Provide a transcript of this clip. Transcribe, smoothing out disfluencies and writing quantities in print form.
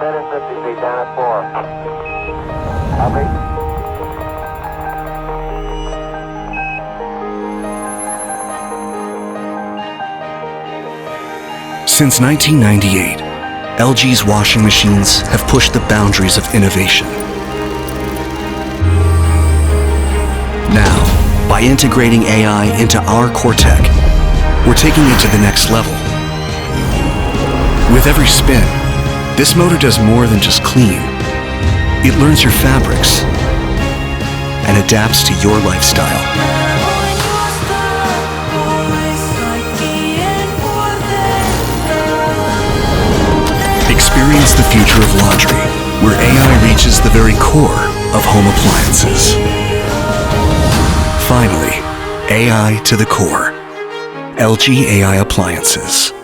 minute 50 feet down at 4. Copy. Since 1998, LG's washing machines have pushed the boundaries of innovation. Now, by integrating AI into our Cortec, we're taking it to the next level. With every spin, this motor does more than just clean. It learns your fabrics and adapts to your lifestyle. Experience the future of laundry, where AI reaches the very core of home appliances. Finally, AI to the core. LG AI Appliances.